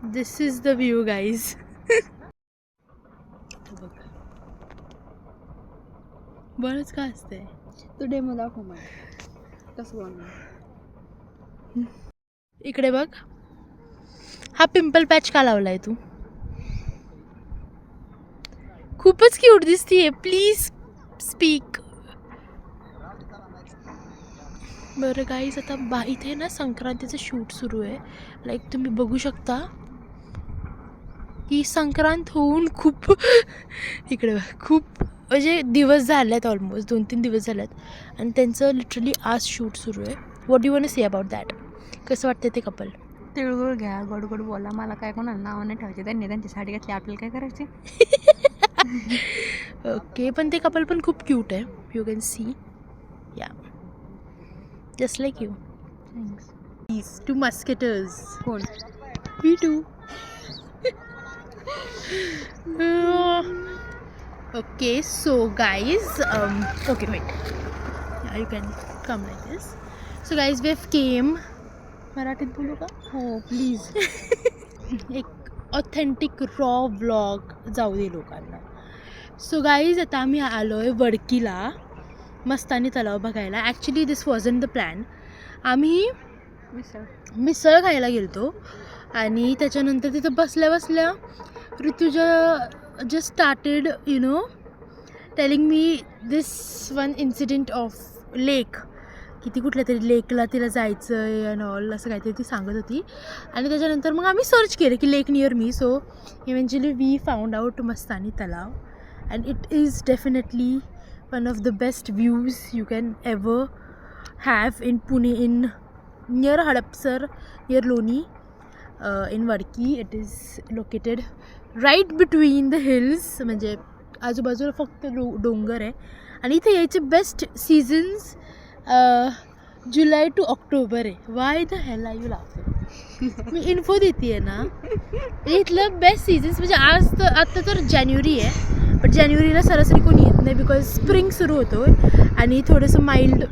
This is the view guys. बरंच का असतंय. तू डेमो दाखव मला कसं बनवलं. इकडे बघ, हा पिंपल पॅच का लावलाय तू? खूपच क्यूट दिसतीये. Please speak. बरं गाईज, आता इथे ना संक्रांतीचं शूट सुरू आहे. लाईक तुम्ही बघू शकता की संक्रांत होऊन खूप इकडे खूप म्हणजे दिवस झाले आहेत, ऑलमोस्ट 2-3 दिवस झाले आहेत आणि त्यांचं लिटरली आज शूट सुरू आहे. What do want to say about that? कसं वाटतं ते कपल? तिळगुळ घ्या, गोड गोड बोला. मला काय कोणाला नाव नाही ठेवायचे. त्यांनी त्यांची साडी घातली, आपल्याला काय करायचे. ओके, पण ते कपल पण खूप क्यूट आहे. यू कॅन सी, या just like you. Thanks. These two musketeers. कोण? We do. Okay, so guys, okay, wait. Yeah, you can come like this. So guys, we've came. मराठीत बोलू का? हो प्लीज. एक ऑथेंटिक रॉ व्लॉग जाऊ दे लोकांना. So guys, आता आम्ही आलो आहे वडकीला मस्तानी तलाव बघायला. Actually this wasn't the plan. आम्ही मिसळ खायला गेलतो आणि त्याच्यानंतर तिथं बसल्या बसल्या Rutuja just started you know telling me this one incident of lake, की ती कुठल्या तरी लेकला तिला जायचं आहे अँड ऑल असं काहीतरी ती सांगत होती. आणि त्याच्यानंतर मग आम्ही सर्च केलं की lake near me. So eventually we found out Mastani Talav and it is definitely one of the best views you can ever have in Pune, in near Hadapsar, near Loni, in Wadki. It is located right between the hills, म्हणजे आजूबाजूला फक्त डोंगर आहे. आणि इथे यायचे best seasons July to October आहे. Why the hell are you laughing? मी इन्फो देते आहे ना. इथलं बेस्ट सीझन्स म्हणजे आत्ता तर जानेवारी आहे, बट जानेवारीला सरासरी कोणी येत नाही बिकॉज स्प्रिंग सुरू होतो आणि थोडंसं माइल्ड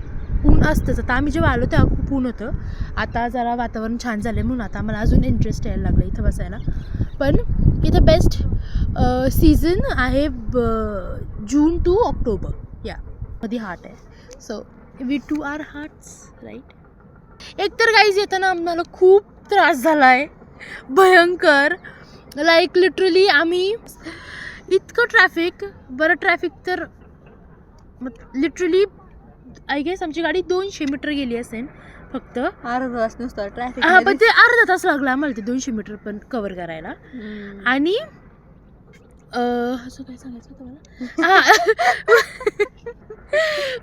ऊन असतंच. आता आम्ही जेव्हा आलो तेव्हा खूप ऊन होतं. आता जरा वातावरण छान झालं आहे म्हणून आता मला अजून इंटरेस्ट यायला लागला इथं बसायला. पण इथं बेस्ट सीझन आहे जून टू ऑक्टोबर, या मध्ये हार्ट आहे. So we two are hearts right. एकतर गाईज येताना आम्हाला खूप त्रास झाला आहे, भयंकर. लाईक लिटरली आम्ही इतकं ट्रॅफिक, बरं ट्रॅफिक तर लिटरली आय गेस आमची गाडी 200 मीटर गेली असेल फक्त. अर्धा तास नुसतं ट्रॅफिक. हां, पण ते अर्धा तास लागला आम्हाला ते 200 मीटर पण कवर करायला. आणि असं काय सांगायचं तुम्हाला, हां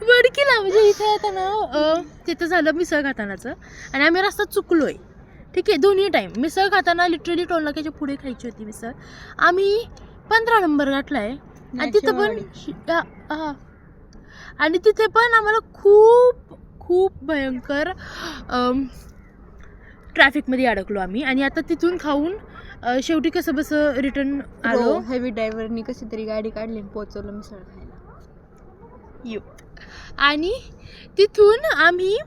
वडकीला म्हणजे इथे येताना तिथं झालं मिसळ खातानाचं आणि आम्ही रस्ता चुकलोय. ठीक आहे, दोन्ही टाईम मिसळ खाताना लिटरली टोलनाक्याच्या पुढे खायची होती मिसळ. आम्ही 15 नंबर गाठला आहे आणि तिथं पण हां, आणि तिथे पण आम्हाला खूप खूप भयंकर ट्रॅफिकमध्ये अडकलो आम्ही. आणि आता तिथून खाऊन शेवटी कसं बसं रिटर्न आलो. हेवी ड्रायव्हरनी कशी तरी गाडी काढली आणि पोचवलं मिसळ खायला. आणि तिथून आम्ही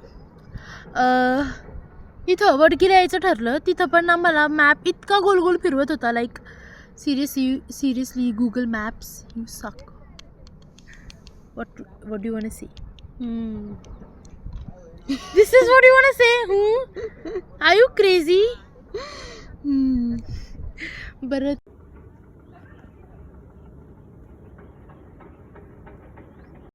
इथं वडकीला यायचं ठरलं. तिथं पण आम्हाला मॅप इतका गोल गोल फिरवत होता. Like seriously Google maps you सक. What do you want to say? This is what you want to say? Are you crazy? बरं